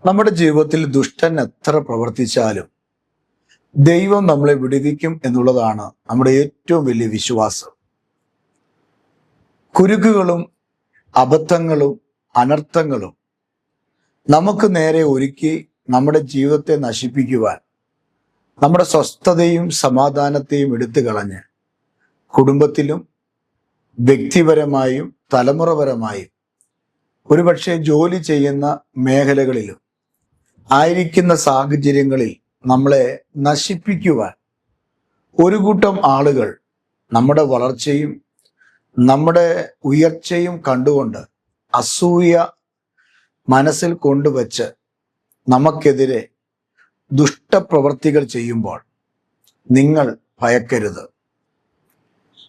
നമ്മുടെ ജീവിതത്തിൽ ദുഷ്ടൻ എത്ര പ്രവർത്തിച്ചാലും ദൈവം നമ്മളെ വിടുവിക്കും എന്നുള്ളതാണ് നമ്മുടെ ഏറ്റവും വലിയ വിശ്വാസം. കുരുക്കുകളും അബദ്ധങ്ങളും അനർത്ഥങ്ങളും നമുക്ക് നേരെ ഒരുക്കി നമ്മുടെ ജീവിതത്തെ നശിപ്പിക്കുവാൻ, നമ്മുടെ സ്വസ്ഥതയും സമാധാനത്തെയും എടുത്തു കളഞ്ഞ് കുടുംബത്തിലും വ്യക്തിപരമായും തലമുറപരമായും ഒരുപക്ഷെ ജോലി ചെയ്യുന്ന മേഖലകളിലും ആയിരിക്കുന്ന സാഹചര്യങ്ങളിൽ നമ്മളെ നശിപ്പിക്കുവാൻ ഒരു കൂട്ടം ആളുകൾ നമ്മുടെ വളർച്ചയും നമ്മുടെ ഉയർച്ചയും കണ്ടുകൊണ്ട് അസൂയ മനസ്സിൽ കൊണ്ടുവച്ച് നമുക്കെതിരെ ദുഷ്ടപ്രവർത്തികൾ ചെയ്യുമ്പോൾ നിങ്ങൾ ഭയക്കരുത്.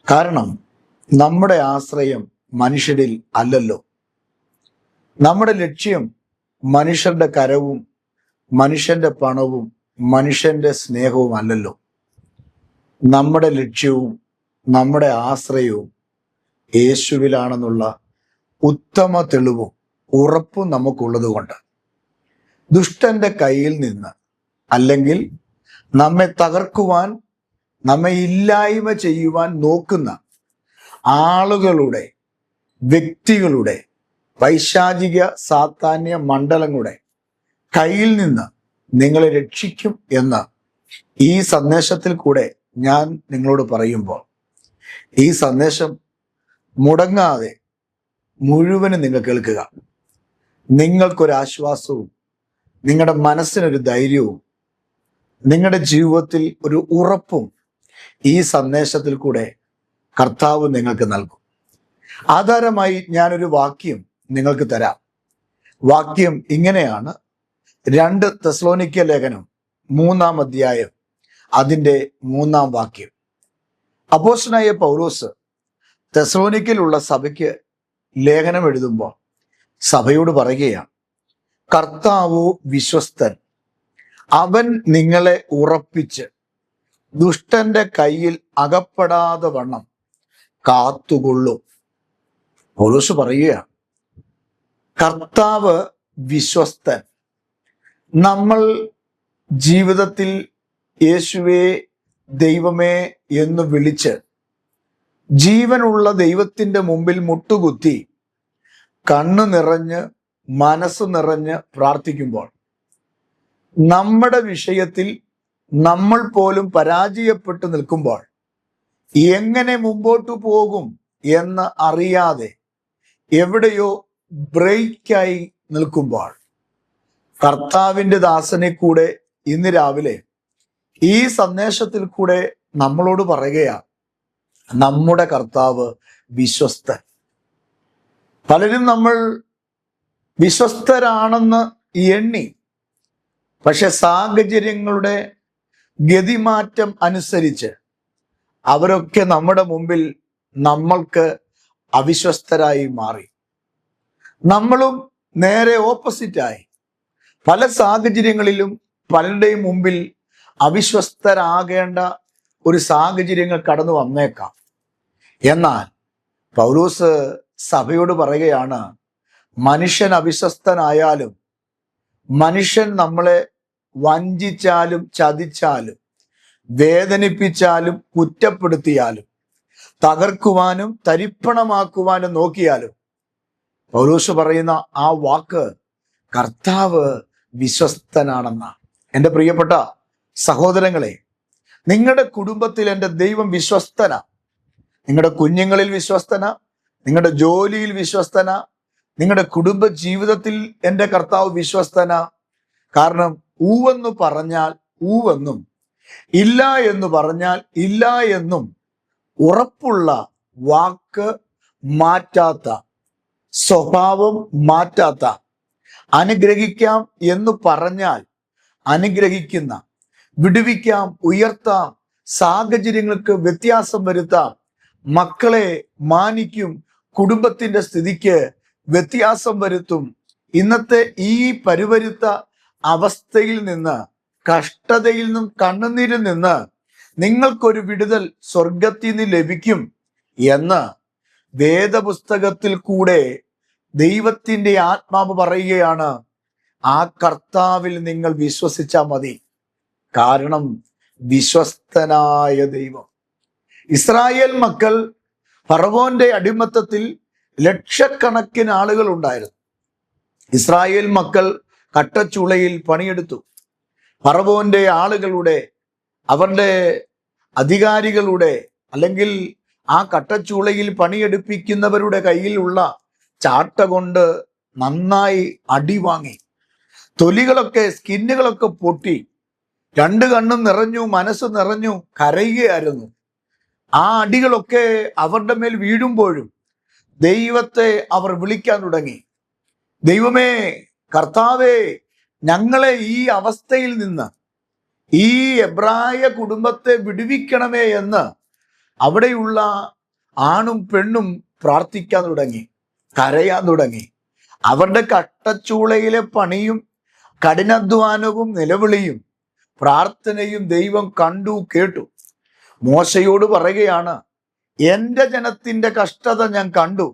കാരണം നമ്മുടെ ആശ്രയം മനുഷ്യരിൽ അല്ലല്ലോ. നമ്മുടെ ലക്ഷ്യം മനുഷ്യരുടെ കരവും മനുഷ്യന്റെ പണവും മനുഷ്യന്റെ സ്നേഹവും അല്ലല്ലോ. നമ്മുടെ ലക്ഷ്യവും നമ്മുടെ ആശ്രയവും യേശുവിലാണെന്നുള്ള ഉത്തമ തെളിവും ഉറപ്പും നമുക്കുള്ളത് കൊണ്ട് ദുഷ്ടന്റെ കയ്യിൽ നിന്ന്, അല്ലെങ്കിൽ നമ്മെ തകർക്കുവാൻ, നമ്മെ ഇല്ലായ്മ ചെയ്യുവാൻ നോക്കുന്ന ആളുകളുടെ, വ്യക്തികളുടെ, പൈശാചിക സാത്താന്യ മണ്ഡലങ്ങളുടെ കയ്യിൽ നിന്ന് നിങ്ങളെ രക്ഷിക്കും എന്ന് ഈ സന്ദേശത്തിൽ കൂടെ ഞാൻ നിങ്ങളോട് പറയുമ്പോൾ, ഈ സന്ദേശം മുടങ്ങാതെ മുഴുവനും നിങ്ങൾ കേൾക്കുക. നിങ്ങൾക്കൊരാശ്വാസവും നിങ്ങളുടെ മനസ്സിനൊരു ധൈര്യവും നിങ്ങളുടെ ജീവിതത്തിൽ ഒരു ഉറപ്പും ഈ സന്ദേശത്തിൽ കൂടെ കർത്താവ് നിങ്ങൾക്ക് നൽകും. ആധാരമായി ഞാനൊരു വാക്യം നിങ്ങൾക്ക് തരാം. വാക്യം ഇങ്ങനെയാണ്. 2 തെസ്സലോനിക്യ ലേഖനം 3-ാം അധ്യായം അതിൻ്റെ 3-ാം വാക്യം. അപ്പോസ്തലനായ പൗലോസ് തെസ്സലോനിക്കയിലുള്ള സഭയ്ക്ക് ലേഖനം എഴുതുമ്പോൾ സഭയോട് പറയുകയാണ്, കർത്താവ് വിശ്വസ്തൻ, അവൻ നിങ്ങളെ ഉറപ്പിച്ച് ദുഷ്ടന്റെ കയ്യിൽ അകപ്പെടാതെ വണ്ണം കാത്തുകൊള്ളും. പൗലോസ് പറയുകയാണ്, കർത്താവ് വിശ്വസ്തൻ. നമ്മൾ ജീവിതത്തിൽ യേശുവേ, ദൈവമേ എന്ന് വിളിച്ച് ജീവനുള്ള ദൈവത്തിൻ്റെ മുമ്പിൽ മുട്ടുകുത്തി കണ്ണു നിറഞ്ഞ് മനസ്സ് നിറഞ്ഞ് പ്രാർത്ഥിക്കുമ്പോൾ നമ്മുടെ വിഷയത്തിൽ നമ്മൾ പോലും പരാജയപ്പെട്ടു നിൽക്കുമ്പോൾ, എങ്ങനെ മുമ്പോട്ടു പോകും എന്ന് അറിയാതെ എവിടെയോ ബ്രേക്കായി നിൽക്കുമ്പോൾ, കർത്താവിൻ്റെ ദാസനെ കൂടെ ഇന്ന് രാവിലെ ഈ സന്ദേശത്തിൽ കൂടെ നമ്മളോട് പറയുകയാണ്, നമ്മുടെ കർത്താവ് വിശ്വസ്തൻ. പലരും നമ്മൾ വിശ്വസ്തരാണെന്ന് എണ്ണി, പക്ഷെ സാഹചര്യങ്ങളുടെ ഗതിമാറ്റം അനുസരിച്ച് അവരൊക്കെ നമ്മുടെ മുമ്പിൽ നമ്മൾക്ക് അവിശ്വസ്തരായി മാറി. നമ്മളും നേരെ ഓപ്പോസിറ്റായി പല സാഹചര്യങ്ങളിലും പലരുടെയും മുമ്പിൽ അവിശ്വസ്തരാകേണ്ട ഒരു സാഹചര്യങ്ങൾ കടന്നു വന്നേക്കാം. എന്നാൽ പൗലോസ് സഭയോട് പറയുകയാണ്, മനുഷ്യൻ അവിശ്വസ്തനായാലും, മനുഷ്യൻ നമ്മളെ വഞ്ചിച്ചാലും ചതിച്ചാലും വേദനിപ്പിച്ചാലും കുറ്റപ്പെടുത്തിയാലും തകർക്കുവാനും തരിപ്പണമാക്കുവാനും നോക്കിയാലും, പൗലോസ് പറയുന്ന ആ വാക്ക് കർത്താവ് വിശ്വസ്തനാണെന്നാണ്. എൻ്റെ പ്രിയപ്പെട്ട സഹോദരങ്ങളെ, നിങ്ങളുടെ കുടുംബത്തിൽ എൻ്റെ ദൈവം വിശ്വസ്തന. നിങ്ങളുടെ കുഞ്ഞുങ്ങളിൽ വിശ്വസ്തന, നിങ്ങളുടെ ജോലിയിൽ വിശ്വസ്തന, നിങ്ങളുടെ കുടുംബ ജീവിതത്തിൽ എൻ്റെ കർത്താവ് വിശ്വസ്തന. കാരണം ഊവെന്ന് പറഞ്ഞാൽ ഊവെന്നും ഇല്ല എന്ന് പറഞ്ഞാൽ ഇല്ല എന്നും ഉറപ്പുള്ള വാക്ക് മാറ്റാത്ത, സ്വഭാവം മാറ്റാത്ത, അനുഗ്രഹിക്കാം എന്ന് പറഞ്ഞാൽ അനുഗ്രഹിക്കുന്ന, വിടുവിക്കാം, ഉയർത്താം, സാഹചര്യങ്ങൾക്ക് വ്യത്യാസം വരുത്താം, മക്കളെ മാനിക്കും, കുടുംബത്തിന്റെ സ്ഥിതിക്ക് വ്യത്യാസം വരുത്തും. ഇന്നത്തെ ഈ പരുവരുത്ത അവസ്ഥയിൽ നിന്ന്, കഷ്ടതയിൽ നിന്നും കണ്ണുനീരിൽ നിന്ന് നിങ്ങൾക്കൊരു വിടുതൽ സ്വർഗത്തിൽ നിന്ന് ലഭിക്കും എന്ന് വേദപുസ്തകത്തിൽ കൂടെ ദൈവത്തിന്റെ ആത്മാവ് പറയുകയാണ്. ആ കർത്താവിൽ നിങ്ങൾ വിശ്വസിച്ചാൽ മതി. കാരണം വിശ്വസ്തനായ ദൈവം. ഇസ്രായേൽ മക്കൾ ഫറവോന്റെ അടിമത്തത്തിൽ ലക്ഷക്കണക്കിന് ആളുകൾ ഉണ്ടായിരുന്നു. ഇസ്രായേൽ മക്കൾ കട്ടച്ചുളയിൽ പണിയെടുത്തു. ഫറവോന്റെ ആളുകളുടെ, അവരുടെ അധികാരികളുടെ, അല്ലെങ്കിൽ ആ കട്ടച്ചുളയിൽ പണിയെടുപ്പിക്കുന്നവരുടെ കയ്യിലുള്ള ചാട്ട കൊണ്ട് നന്നായി അടി വാങ്ങി. തൊലികളൊക്കെ, സ്കിന്നുകളൊക്കെ പൊട്ടി. രണ്ട് കണ്ണും നിറഞ്ഞു, മനസ്സ് നിറഞ്ഞു, കരയുകയായിരുന്നു. ആ അടികളൊക്കെ അവരുടെ മേൽ വീഴുമ്പോഴും ദൈവത്തെ അവർ വിളിക്കാൻ തുടങ്ങി. ദൈവമേ, കർത്താവേ, ഞങ്ങളെ ഈ അവസ്ഥയിൽ നിന്ന്, ഈ എബ്രായ കുടുംബത്തെ വിടുവിക്കണമേ എന്ന് അവിടെയുള്ള ആണും പെണ്ണും പ്രാർത്ഥിക്കാൻ തുടങ്ങി, കരയാൻ തുടങ്ങി. അവരുടെ കട്ടച്ചൂളയിലെ പണിയും കഠിനാധ്വാനവും നിലവിളിയും പ്രാർത്ഥനയും ദൈവം കണ്ടു, കേട്ടു. മോശയോട് പറയുകയാണ്, എൻ്റെ ജനത്തിന്റെ കഷ്ടത ഞാൻ കണ്ടു,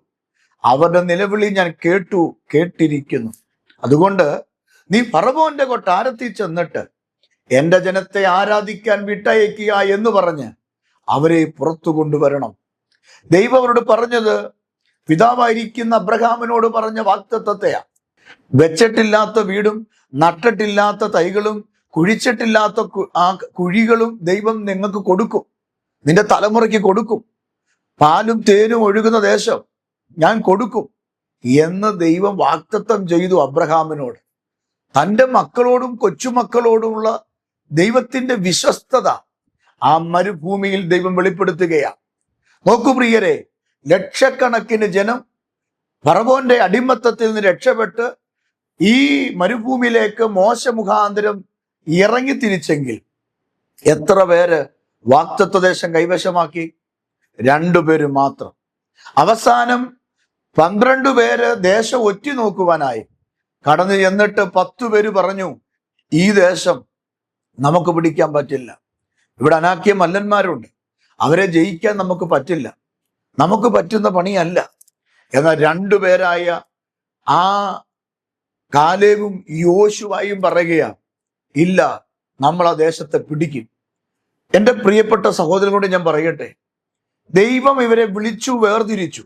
അവരുടെ നിലവിളി ഞാൻ കേട്ടിരിക്കുന്നു. അതുകൊണ്ട് നീ ഫറവോന്റെ കൊട്ടാരത്തിൽ ചെന്നിട്ട് എൻ്റെ ജനത്തെ ആരാധിക്കാൻ വിട്ടയക്കുക എന്ന് പറഞ്ഞ് അവരെ പുറത്തു കൊണ്ടുവരണം. ദൈവം അവരോട് പറഞ്ഞത് പിതാവായിരിക്കുന്ന അബ്രഹാമിനോട് പറഞ്ഞ വാഗ്ദത്തത്തെയാ. വെച്ചിട്ടില്ലാത്ത വീടും നട്ടിട്ടില്ലാത്ത തൈകളും കുഴിച്ചിട്ടില്ലാത്ത ആ കുഴികളും ദൈവം നിങ്ങൾക്ക് കൊടുക്കും, നിന്റെ തലമുറയ്ക്ക് കൊടുക്കും. പാലും തേനും ഒഴുകുന്ന ദേശം ഞാൻ കൊടുക്കും എന്ന് ദൈവം വാഗ്ദത്തം ചെയ്തു അബ്രഹാമിനോട്. തൻ്റെ മക്കളോടും കൊച്ചുമക്കളോടുമുള്ള ദൈവത്തിന്റെ വിശ്വസ്തത ആ മരുഭൂമിയിൽ ദൈവം വെളിപ്പെടുത്തുകയാണ്. നോക്കൂ പ്രിയരെ, ലക്ഷക്കണക്കിന് ജനം ഫറവോന്റെ അടിമത്തത്തിൽ നിന്ന് രക്ഷപ്പെട്ട് ഈ മരുഭൂമിയിലേക്ക് മോശ മുഖാന്തരം ഇറങ്ങി തിരിച്ചെങ്കിൽ എത്ര പേര് വാഗ്ദത്ത ദേശം കൈവശമാക്കി? 2 പേര് മാത്രം. അവസാനം 12 പേര് ദേശം ഒറ്റി നോക്കുവാനായി കടന്നു ചെന്നിട്ട് 10 പേര് പറഞ്ഞു, ഈ ദേശം നമുക്ക് പിടിക്കാൻ പറ്റില്ല, ഇവിടെ അനാക്യ മല്ലന്മാരുണ്ട്, അവരെ ജയിക്കാൻ നമുക്ക് പറ്റില്ല, നമുക്ക് പറ്റുന്ന പണിയല്ല. എന്നാൽ 2 പേരായ ആ കാലേബും യോശുവയും പറയുകയാണ്, ഇല്ല, നമ്മൾ ആ ദേശത്തെ പിടിക്കും. എൻ്റെ പ്രിയപ്പെട്ട സഹോദരനോട് ഞാൻ പറയട്ടെ, ദൈവം ഇവരെ വിളിച്ചു വേർതിരിച്ചു.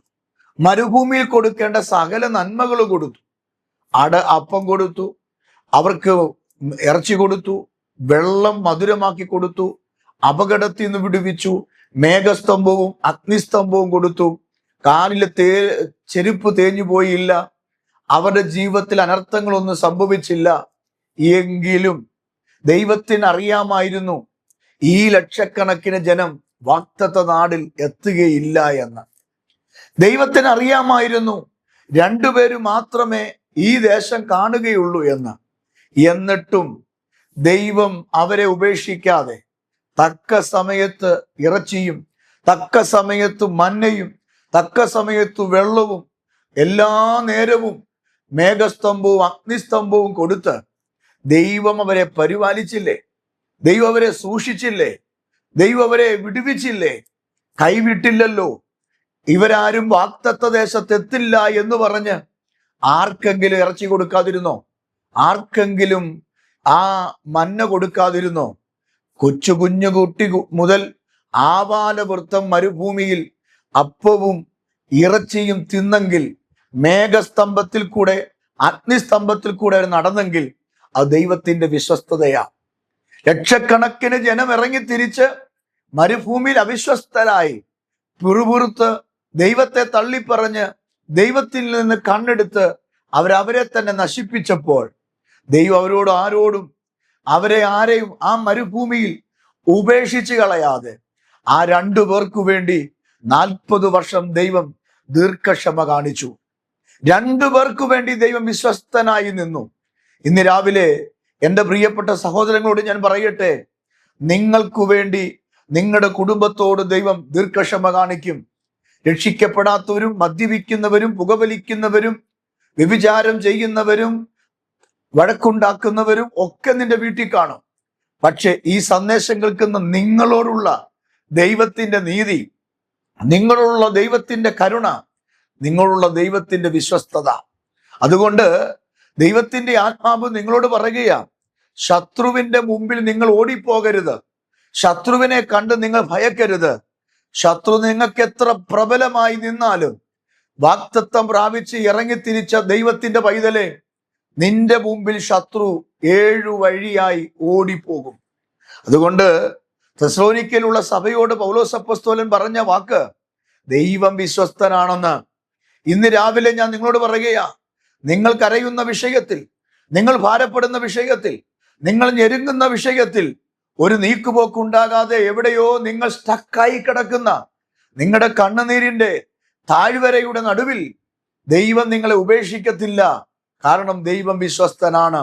മരുഭൂമിയിൽ കൊടുക്കേണ്ട സകല നന്മകൾ കൊടുത്തു. അപ്പം കൊടുത്തു, അവർക്ക് ഇറച്ചി കൊടുത്തു, വെള്ളം മധുരമാക്കി കൊടുത്തു, അപകടത്തിൽ നിന്ന് വിടുവിച്ചു, മേഘസ്തംഭവും അഗ്നിസ്തംഭവും കൊടുത്തു. കാലിലെ ചെരുപ്പ് തേഞ്ഞു പോയില്ല, അവരുടെ ജീവിതത്തിൽ അനർത്ഥങ്ങളൊന്നും സംഭവിച്ചില്ല. എങ്കിലും ദൈവത്തിന് അറിയാമായിരുന്നു ഈ ലക്ഷക്കണക്കിന് ജനം വാഗ്ദത്ത നാടിൽ എത്തുകയില്ല എന്ന്. ദൈവത്തിന് അറിയാമായിരുന്നു 2 പേര് മാത്രമേ ഈ ദേശം കാണുകയുള്ളൂ എന്ന്. എന്നിട്ടും ദൈവം അവരെ ഉപേക്ഷിക്കാതെ തക്ക സമയത്ത് ഇറച്ചിയും തക്ക സമയത്ത് മന്നയും തക്ക സമയത്ത് വെള്ളവും എല്ലാ നേരവും മേഘസ്തംഭവും അഗ്നിസ്തംഭവും കൊടുത്ത് ദൈവം അവരെ പരിപാലിച്ചില്ലേ? ദൈവം അവരെ സൂക്ഷിച്ചില്ലേ? ദൈവം അവരെ വിടുവിച്ചില്ലേ? കൈവിട്ടില്ലല്ലോ. ഇവരാരും വാഗ്ദത്ത ദേശത്തെത്തില്ല എന്ന് പറഞ്ഞ് ആർക്കെങ്കിലും ഇറച്ചി കൊടുക്കാതിരുന്നോ? ആർക്കെങ്കിലും ആ മന്ന കൊടുക്കാതിരുന്നോ? കൊച്ചു കുഞ്ഞു കുട്ടി മുതൽ ആവാലവൃത്തം മരുഭൂമിയിൽ അപ്പവും ഇറച്ചിയും തിന്നെങ്കിൽ, മേഘസ്തംഭത്തിൽ കൂടെ അഗ്നിസ്തംഭത്തിൽ കൂടെ നടന്നെങ്കിൽ അത് ദൈവത്തിന്റെ വിശ്വസ്തതയാ. ലക്ഷക്കണക്കിന് ജനം ഇറങ്ങി തിരിച്ച് മരുഭൂമിയിൽ അവിശ്വസ്തരായി പിറുപിറുത്ത് ദൈവത്തെ തള്ളിപ്പറഞ്ഞ് ദൈവത്തിൽ നിന്ന് കണ്ണെടുത്ത് അവരെ തന്നെ നശിപ്പിച്ചപ്പോൾ ദൈവം അവരോട് ആരെയും ആ മരുഭൂമിയിൽ ഉപേക്ഷിച്ച് കളയാതെ ആ 2 പേർക്കു വേണ്ടി 40 വർഷം ദൈവം ദീർഘക്ഷമ കാണിച്ചു. 2 പേർക്കു വേണ്ടി ദൈവം വിശ്വസ്തനായി നിന്നു. ഇന്ന് രാവിലെ എൻ്റെ പ്രിയപ്പെട്ട സഹോദരങ്ങളോട് ഞാൻ പറയട്ടെ, നിങ്ങൾക്കു വേണ്ടി നിങ്ങളുടെ കുടുംബത്തോട് ദൈവം ദീർഘക്ഷമ കാണിക്കും. രക്ഷിക്കപ്പെടാത്തവരും മദ്യപിക്കുന്നവരും പുകവലിക്കുന്നവരും വ്യഭിചാരം ചെയ്യുന്നവരും വഴക്കുണ്ടാക്കുന്നവരും ഒക്കെ നിന്റെ വീട്ടിൽ കാണും. പക്ഷെ ഈ സന്ദേശം കേൾക്കുന്ന നിങ്ങളോടുള്ള ദൈവത്തിന്റെ നീതി, നിങ്ങളുള്ള ദൈവത്തിന്റെ കരുണ, നിങ്ങളുള്ള ദൈവത്തിന്റെ വിശ്വസ്തത, അതുകൊണ്ട് ദൈവത്തിന്റെ ആത്മാവ് നിങ്ങളോട് പറയുകയാ, ശത്രുവിന്റെ മുമ്പിൽ നിങ്ങൾ ഓടിപ്പോകരുത്. ശത്രുവിനെ കണ്ട് നിങ്ങൾ ഭയക്കരുത്. ശത്രു നിങ്ങൾക്ക് എത്ര പ്രബലമായി നിന്നാലും, വാഗ്ദത്തം പ്രാപിച്ച് ഇറങ്ങിത്തിരിച്ച ദൈവത്തിന്റെ പൈതലെ, നിന്റെ മുമ്പിൽ ശത്രു 7 വഴിയായി ഓടിപ്പോകും. അതുകൊണ്ട് തെസ്സലോനിക്കയിലുള്ള സഭയോട് പൗലോസ് അപ്പോസ്തലൻ പറഞ്ഞ വാക്ക് ദൈവം വിശ്വസ്തനാണെന്ന് ഇന്ന് രാവിലെ ഞാൻ നിങ്ങളോട് പറയുകയാ. നിങ്ങൾ കരയുന്ന വിഷയത്തിൽ, നിങ്ങൾ ഭാരപ്പെടുന്ന വിഷയത്തിൽ, നിങ്ങൾ ഞെരുങ്ങുന്ന വിഷയത്തിൽ ഒരു നീക്കുപോക്കുണ്ടാകാതെ എവിടെയോ നിങ്ങൾ സ്റ്റക്കായി കിടക്കുന്ന നിങ്ങളുടെ കണ്ണുനീരിന്റെ താഴ്വരയുടെ നടുവിൽ ദൈവം നിങ്ങളെ ഉപേക്ഷിക്കത്തില്ല. കാരണം ദൈവം വിശ്വസ്തനാണ്.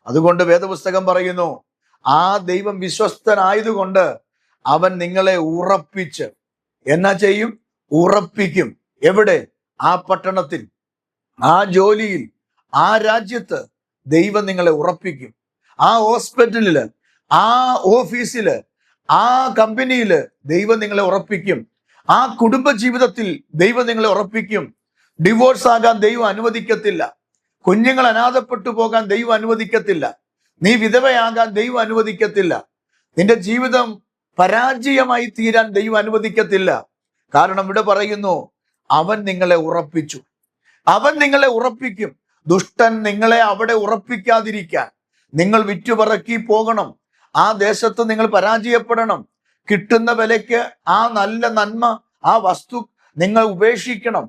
അതുകൊണ്ട് വേദപുസ്തകം പറയുന്നു, ആ ദൈവം വിശ്വസ്തനായതുകൊണ്ട് അവൻ നിങ്ങളെ ഉറപ്പിച്ച് എന്നാ ചെയ്യും? ഉറപ്പിക്കും. എവിടെ? ആ പട്ടണത്തിൽ, ആ ജോലിയിൽ, ആ രാജ്യത്ത് ദൈവം നിങ്ങളെ ഉറപ്പിക്കും. ആ ഹോസ്പിറ്റലില്, ആ ഓഫീസില്, ആ കമ്പനിയില് ദൈവം നിങ്ങളെ ഉറപ്പിക്കും. ആ കുടുംബ ജീവിതത്തിൽ ദൈവം നിങ്ങളെ ഉറപ്പിക്കും. ഡിവോഴ്സ് ആകാൻ ദൈവം അനുവദിക്കത്തില്ല. കുഞ്ഞുങ്ങൾ അനാഥപ്പെട്ടു പോകാൻ ദൈവം അനുവദിക്കത്തില്ല. നീ വിധവയാകാൻ ദൈവം അനുവദിക്കത്തില്ല. നിന്റെ ജീവിതം പരാജയമായി തീരാൻ ദൈവം അനുവദിക്കത്തില്ല. കാരണം ഇവിടെ പറയുന്നു, അവൻ നിങ്ങളെ ഉറപ്പിച്ചു. അവൻ നിങ്ങളെ ഉറപ്പിക്കും. ദുഷ്ടൻ നിങ്ങളെ അവിടെ ഉറപ്പിക്കാതിരിക്കാൻ നിങ്ങൾ വിറ്റുപറക്കി പോകണം. ആ ദേശത്ത് നിങ്ങൾ പരാജയപ്പെടണം. കിട്ടുന്ന വിലയ്ക്ക് ആ നല്ല നന്മ, ആ വസ്തു നിങ്ങൾ ഉപേക്ഷിക്കണം.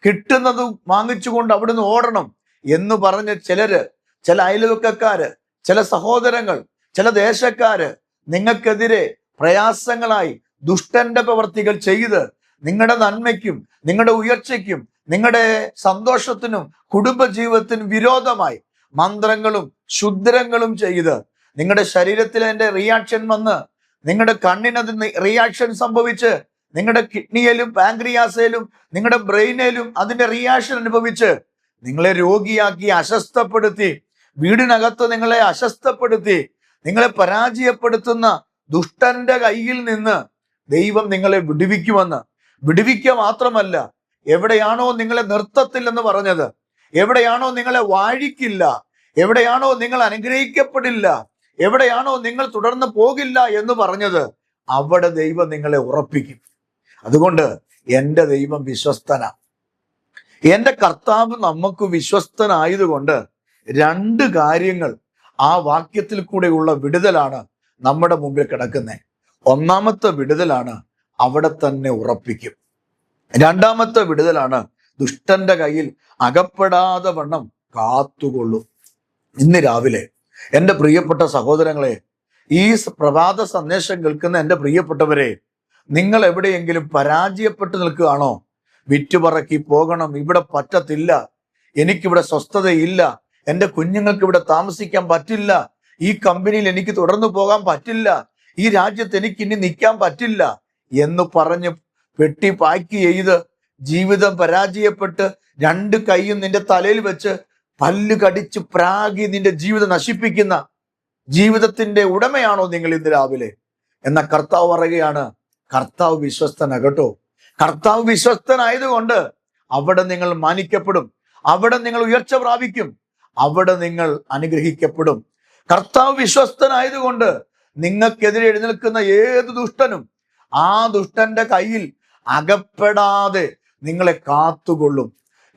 കിട്ടുന്നത് വാങ്ങിച്ചുകൊണ്ട് അവിടുന്ന് ഓടണം എന്ന് പറഞ്ഞ് ചില അയൽവക്കക്കാര്, ചില സഹോദരങ്ങൾ, ചില ദേശക്കാര് നിങ്ങൾക്കെതിരെ പ്രയാസങ്ങളായി ദുഷ്ടന്റെ പ്രവർത്തികൾ ചെയ്ത് നിങ്ങളുടെ നന്മയ്ക്കും നിങ്ങളുടെ ഉയർച്ചയ്ക്കും നിങ്ങളുടെ സന്തോഷത്തിനും കുടുംബജീവിതത്തിനും വിരോധമായി മന്ത്രങ്ങളും ക്ഷുദ്രങ്ങളും ചെയ്ത് നിങ്ങളുടെ ശരീരത്തിൽ അതിന്റെ റിയാക്ഷൻ വന്ന്, നിങ്ങളുടെ കണ്ണിനത് റിയാക്ഷൻ സംഭവിച്ച്, നിങ്ങളുടെ കിഡ്നിയിലും പാൻക്രിയാസിലും നിങ്ങളുടെ ബ്രെയിനിലും അതിന്റെ റിയാക്ഷൻ അനുഭവിച്ച് നിങ്ങളെ രോഗിയാക്കി അസ്വസ്ഥപ്പെടുത്തി, വീടിനകത്ത് നിങ്ങളെ അസ്വസ്ഥപ്പെടുത്തി, നിങ്ങളെ പരാജയപ്പെടുത്തുന്ന ദുഷ്ടന്റെ കയ്യിൽ നിന്ന് ദൈവം നിങ്ങളെ വിടുവിക്കുക മാത്രമല്ല, എവിടെയാണോ നിങ്ങളെ നിർത്തത്തില്ലെന്ന് പറഞ്ഞത്, എവിടെയാണോ നിങ്ങളെ വാഴിക്കില്ല, എവിടെയാണോ നിങ്ങൾ അനുഗ്രഹിക്കപ്പെടില്ല, എവിടെയാണോ നിങ്ങൾ തുടർന്ന് പോകില്ല എന്ന് പറഞ്ഞത്, അവിടെ ദൈവം നിങ്ങളെ ഉറപ്പിക്കും. അതുകൊണ്ട് എൻ്റെ ദൈവം വിശ്വസ്തനാ. എൻ്റെ കർത്താവ് നമുക്ക് വിശ്വസ്തനായതുകൊണ്ട് 2 കാര്യങ്ങൾ ആ വാക്യത്തിൽ കൂടെയുള്ള വിടുതലാണ് നമ്മുടെ മുമ്പിൽ കിടക്കുന്നത്. ഒന്നാമത്തെ വിടുതലാണ് അവിടെ തന്നെ ഉറപ്പിക്കും. 2ാമത്തെ വിടുതലാണ് ദുഷ്ടന്റെ കയ്യിൽ അകപ്പെടാതെ വണ്ണം കാത്തുകൊള്ളും. ഇന്ന് രാവിലെ എൻ്റെ പ്രിയപ്പെട്ട സഹോദരങ്ങളെ, ഈ പ്രഭാത സന്ദേശം കേൾക്കുന്ന എൻ്റെ പ്രിയപ്പെട്ടവരെ, നിങ്ങൾ എവിടെയെങ്കിലും പരാജയപ്പെട്ടു നിൽക്കുകയാണോ? വിറ്റുപറക്കി പോകണം, ഇവിടെ പറ്റത്തില്ല, എനിക്കിവിടെ സ്വസ്ഥതയില്ല, എൻ്റെ കുഞ്ഞുങ്ങൾക്ക് ഇവിടെ താമസിക്കാൻ പറ്റില്ല, ഈ കമ്പനിയിൽ എനിക്ക് തുടർന്നു പോകാൻ പറ്റില്ല, ഈ രാജ്യത്ത് എനിക്ക് ഇനി നിൽക്കാൻ പറ്റില്ല എന്ന് പറഞ്ഞ് പെട്ടി പാക്ക് ചെയ്ത് ജീവിതം പരാജയപ്പെട്ട് 2 കൈയും നിന്റെ തലയിൽ വെച്ച് പല്ല് കടിച്ച് പ്രാഗി നിന്റെ ജീവിതം നശിപ്പിക്കുന്ന ജീവിതത്തിന്റെ ഉടമയാണോ നിങ്ങൾ ഇന്ന് രാവിലെ? എന്ന കർത്താവ് പറയുകയാണ്, കർത്താവ് വിശ്വസ്തനാകട്ടോ. കർത്താവ് വിശ്വസ്തനായതുകൊണ്ട് അവിടെ നിങ്ങൾ മാനിക്കപ്പെടും, അവിടെ നിങ്ങൾ ഉയർച്ച പ്രാപിക്കും, അവിടെ നിങ്ങൾ അനുഗ്രഹിക്കപ്പെടും. കർത്താവ് വിശ്വസ്തനായതുകൊണ്ട് നിങ്ങൾക്കെതിരെ എഴുന്നേൽക്കുന്ന ഏത് ദുഷ്ടനും ആ ദുഷ്ടന്റെ കയ്യിൽ അകപ്പെടാതെ നിങ്ങളെ കാത്തുകൊള്ളും.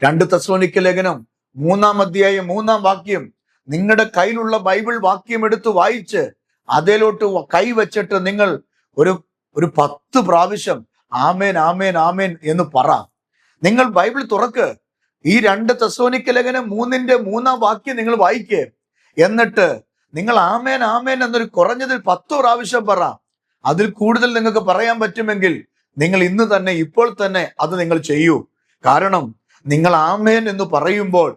2 തെസ്സലോനിക്ക ലേഖനം 3-ാം അധ്യായം 3-ാം വാക്യം നിങ്ങളുടെ കയ്യിലുള്ള ബൈബിൾ വാക്യം എടുത്ത് വായിച്ച് അതിലോട്ട് കൈ വെച്ചിട്ട് നിങ്ങൾ ഒരു 10 പ്രാവശ്യം ആമേൻ ആമേൻ ആമേൻ എന്ന് പറ. നിങ്ങൾ ബൈബിൾ തുറക്ക്. ഈ 2 തെസ്സലോനിക്ക ലേഖനം 3-ന്റെ 3-ാം വാക്യം നിങ്ങൾ വായിക്ക്. എന്നിട്ട് നിങ്ങൾ ആമേൻ ആമേൻ എന്നൊരു കുറഞ്ഞത് 10 പ്രാവശ്യം പറ. അതിൽ കൂടുതൽ നിങ്ങൾക്ക് പറയാൻ പറ്റുമെങ്കിൽ നിങ്ങൾ ഇന്ന് തന്നെ, ഇപ്പോൾ തന്നെ അത് നിങ്ങൾ ചെയ്യൂ. കാരണം നിങ്ങൾ ആമേൻ എന്ന് പറയുമ്പോൾ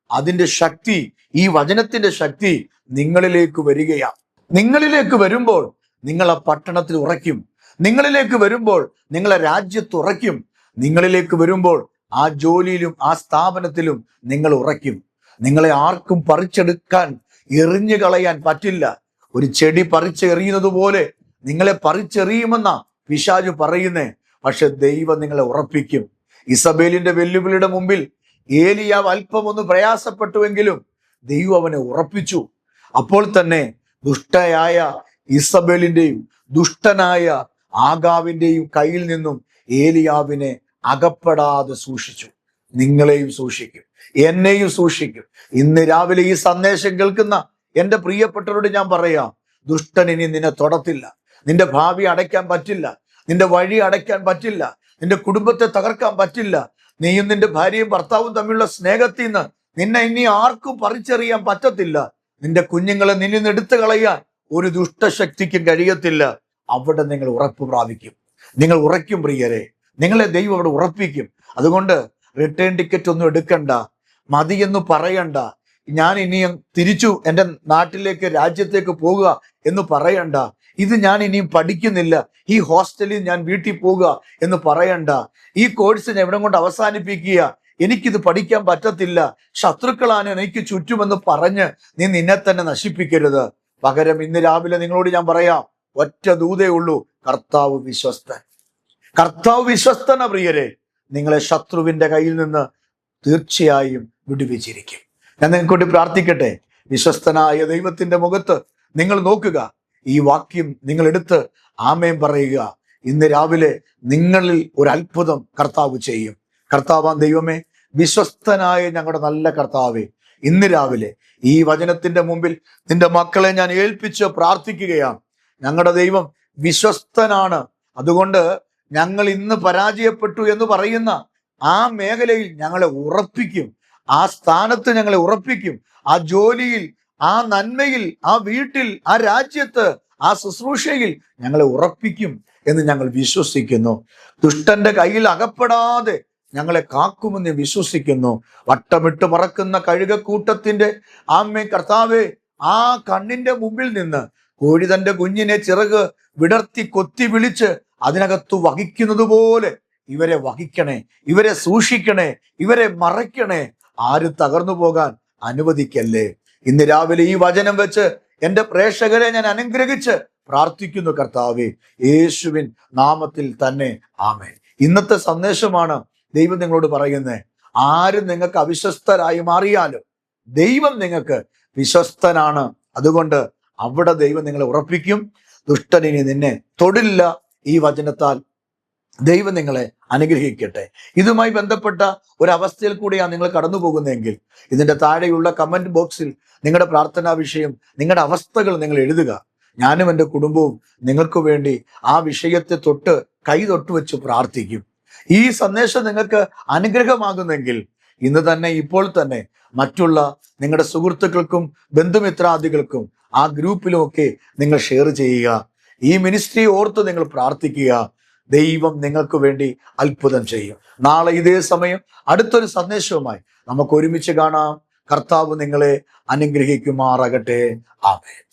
അതിന്റെ ശക്തി, ഈ വചനത്തിന്റെ ശക്തി നിങ്ങളിലേക്ക് വരികയാണ്. നിങ്ങളിലേക്ക് വരുമ്പോൾ നിങ്ങൾ ആ പട്ടണത്തിൽ ഉറയ്ക്കും. നിങ്ങളിലേക്ക് വരുമ്പോൾ നിങ്ങളെ രാജ്യത്ത് ഉറയ്ക്കും. നിങ്ങളിലേക്ക് വരുമ്പോൾ ആ ജോലിയിലും ആ സ്ഥാപനത്തിലും നിങ്ങൾ ഉറയ്ക്കും. നിങ്ങളെ ആർക്കും പറിച്ചെടുക്കാൻ, എറിഞ്ഞു കളയാൻ പറ്റില്ല. ഒരു ചെടി പറിച്ചെറിയുന്നത് പോലെ നിങ്ങളെ പറിച്ചെറിയുമെന്ന പിശാചു പറയുന്നേ. പക്ഷെ ദൈവം നിങ്ങളെ ഉറപ്പിക്കും. ഇസബേലിന്റെ വെല്ലുവിളിയുടെ മുമ്പിൽ ഏലിയാവ് അല്പം ഒന്ന് പ്രയാസപ്പെട്ടുവെങ്കിലും ദൈവം അവനെ ഉറപ്പിച്ചു. അപ്പോൾ തന്നെ ദുഷ്ടയായ ഇസബേലിന്റെയും ദുഷ്ടനായ ആഗാവിന്റെയും കയ്യിൽ നിന്നും ഏലിയാവിനെ അകപ്പെടാതെ സൂക്ഷിച്ചു. നിങ്ങളെയും സൂക്ഷിക്കും, എന്നെയും സൂക്ഷിക്കും. ഇന്ന് രാവിലെ ഈ സന്ദേശം കേൾക്കുന്ന എൻ്റെ പ്രിയപ്പെട്ടവരോട് ഞാൻ പറയാം, ദുഷ്ടൻ ഇനി നിന്നെ തൊടത്തില്ല. നിന്റെ ഭാവി അടയ്ക്കാൻ പറ്റില്ല, നിന്റെ വഴി അടയ്ക്കാൻ പറ്റില്ല, നിന്റെ കുടുംബത്തെ തകർക്കാൻ പറ്റില്ല. നീയും നിന്റെ ഭാര്യയും ഭർത്താവും തമ്മിലുള്ള സ്നേഹത്തിൽ നിന്ന് നിന്നെ ഇനി ആർക്കും പറിച്ചെറിയാൻ പറ്റത്തില്ല. നിന്റെ കുഞ്ഞുങ്ങളെ നിന്നിൽ നിന്ന് എടുത്തു കളയാൻ ഒരു ദുഷ്ടശക്തിക്കും കഴിയത്തില്ല. അവിടെ നിങ്ങൾ ഉറപ്പ് പ്രാപിക്കും. നിങ്ങൾ ഉറയ്ക്കും പ്രിയരെ, നിങ്ങളെ ദൈവം അവിടെ ഉറപ്പിക്കും. അതുകൊണ്ട് റിട്ടേൺ ടിക്കറ്റ് ഒന്നും എടുക്കണ്ട, മതിയെന്ന് പറയണ്ട. ഞാൻ ഇനിയും തിരിച്ചു എൻ്റെ നാട്ടിലേക്ക് രാജ്യത്തേക്ക് പോകുക എന്ന് പറയണ്ട. ഇത് ഞാൻ ഇനിയും പഠിക്കുന്നില്ല, ഈ ഹോസ്റ്റലിൽ ഞാൻ വീട്ടിൽ പോകുക എന്ന് പറയണ്ട. ഈ കോഴ്സ് ഞാൻ എവിടെ കൊണ്ട് അവസാനിപ്പിക്കുക, എനിക്കിത് പഠിക്കാൻ പറ്റത്തില്ല, ശത്രുക്കളാണ് എനിക്ക് ചുറ്റുമെന്ന് പറഞ്ഞ് നീ നിന്നെ തന്നെ നശിപ്പിക്കരുത്. പകരം ഇന്ന് രാവിലെ നിങ്ങളോട് ഞാൻ പറയാം, ഒറ്റ ദൂതേ ഉള്ളൂ, കർത്താവ് വിശ്വസ്തൻ. കർത്താവ് വിശ്വസ്തന പ്രിയരെ. നിങ്ങളെ ശത്രുവിന്റെ കയ്യിൽ നിന്ന് തീർച്ചയായും വിടുവിച്ചിരിക്കും. ഞാൻ നിങ്ങൾക്ക് വേണ്ടി പ്രാർത്ഥിക്കട്ടെ. വിശ്വസ്തനായ ദൈവത്തിന്റെ മുഖത്ത് നിങ്ങൾ നോക്കുക. ഈ വാക്യം നിങ്ങൾ എടുത്ത് ആമേൻ പറയുക. ഇന്ന് രാവിലെ നിങ്ങളിൽ ഒരു അത്ഭുതം കർത്താവ് ചെയ്യും. കർത്താവാൻ ദൈവമേ, വിശ്വസ്തനായ ഞങ്ങളുടെ നല്ല കർത്താവേ, ഇന്ന് രാവിലെ ഈ വചനത്തിന്റെ മുമ്പിൽ നിന്റെ മക്കളെ ഞാൻ ഏൽപ്പിച്ച് പ്രാർത്ഥിക്കുകയാണ്. ഞങ്ങളുടെ ദൈവം വിശ്വസ്തനാണ്. അതുകൊണ്ട് ഞങ്ങൾ ഇന്ന് പരാജയപ്പെട്ടു എന്ന് പറയുന്ന ആ മേഖലയിൽ ഞങ്ങളെ ഉറപ്പിക്കും. ആ സ്ഥാനത്ത് ഞങ്ങളെ ഉറപ്പിക്കും. ആ ജോലിയിൽ, ആ നന്മയിൽ, ആ വീട്ടിൽ, ആ രാജ്യത്ത്, ആ ശുശ്രൂഷയിൽ ഞങ്ങളെ ഉറപ്പിക്കും എന്ന് ഞങ്ങൾ വിശ്വസിക്കുന്നു. ദുഷ്ടന്റെ കയ്യിൽ അകപ്പെടാതെ ഞങ്ങളെ കാക്കുമെന്ന് വിശ്വസിക്കുന്നു. വട്ടമിട്ട് പറക്കുന്ന കഴുകക്കൂട്ടത്തിന്റെ ആമ്മേ കർത്താവേ, ആ കണ്ണിന്റെ മുമ്പിൽ നിന്ന് കോഴി തന്റെ കുഞ്ഞിനെ ചിറക് വിടർത്തി കൊത്തി വിളിച്ച് അതിനകത്ത് വഹിക്കുന്നത് പോലെ ഇവരെ വഹിക്കണേ, ഇവരെ സൂക്ഷിക്കണേ, ഇവരെ മറയ്ക്കണേ. ആരും തകർന്നു പോകാൻ അനുവദിക്കല്ലേ. ഇന്ന് രാവിലെ ഈ വചനം വെച്ച് എൻ്റെ പ്രേക്ഷകരെ ഞാൻ അനുഗ്രഹിച്ച് പ്രാർത്ഥിക്കുന്നു കർത്താവേ, യേശുവിൻ നാമത്തിൽ തന്നെ ആമേൻ. ഇന്നത്തെ സന്ദേശമാണ് ദൈവം നിങ്ങളോട് പറയുന്നത്. ആരും നിങ്ങൾക്ക് അവിശ്വസ്തരായി മാറിയാലും ദൈവം നിങ്ങൾക്ക് വിശ്വസ്തനാണ്. അതുകൊണ്ട് അവിടെ ദൈവം നിങ്ങളെ ഉറപ്പിക്കും. ദുഷ്ടനിനി നിന്നെ തൊടില്ല. ഈ വചനത്താൽ ദൈവം നിങ്ങളെ അനുഗ്രഹിക്കട്ടെ. ഇതുമായി ബന്ധപ്പെട്ട ഒരവസ്ഥയിൽ കൂടിയാണ് നിങ്ങൾ കടന്നു പോകുന്നതെങ്കിൽ ഇതിന്റെ താഴെയുള്ള കമന്റ് ബോക്സിൽ നിങ്ങളുടെ പ്രാർത്ഥനാ വിഷയം, നിങ്ങളുടെ അവസ്ഥകൾ നിങ്ങൾ എഴുതുക. ഞാനും എൻ്റെ കുടുംബവും നിങ്ങൾക്ക് വേണ്ടി ആ വിഷയത്തെ കൈ തൊട്ട് വെച്ച് പ്രാർത്ഥിക്കും. ഈ സന്ദേശം നിങ്ങൾക്ക് അനുഗ്രഹമാകുന്നെങ്കിൽ ഇന്ന് തന്നെ, ഇപ്പോൾ തന്നെ മറ്റുള്ള നിങ്ങളുടെ സുഹൃത്തുക്കൾക്കും ബന്ധുമിത്രാദികൾക്കും ആ ഗ്രൂപ്പിലുമൊക്കെ നിങ്ങൾ ഷെയർ ചെയ്യുക. ഈ മിനിസ്ട്രി ഓർത്ത് നിങ്ങൾ പ്രാർത്ഥിക്കുക. ദൈവം നിങ്ങൾക്ക് വേണ്ടി അത്ഭുതം ചെയ്യും. നാളെ ഇതേ സമയം അടുത്തൊരു സന്ദേശവുമായി നമുക്ക് ഒരുമിച്ച് കാണാം. കർത്താവ് നിങ്ങളെ അനുഗ്രഹിക്കുമാറാകട്ടെ. ആമേൻ.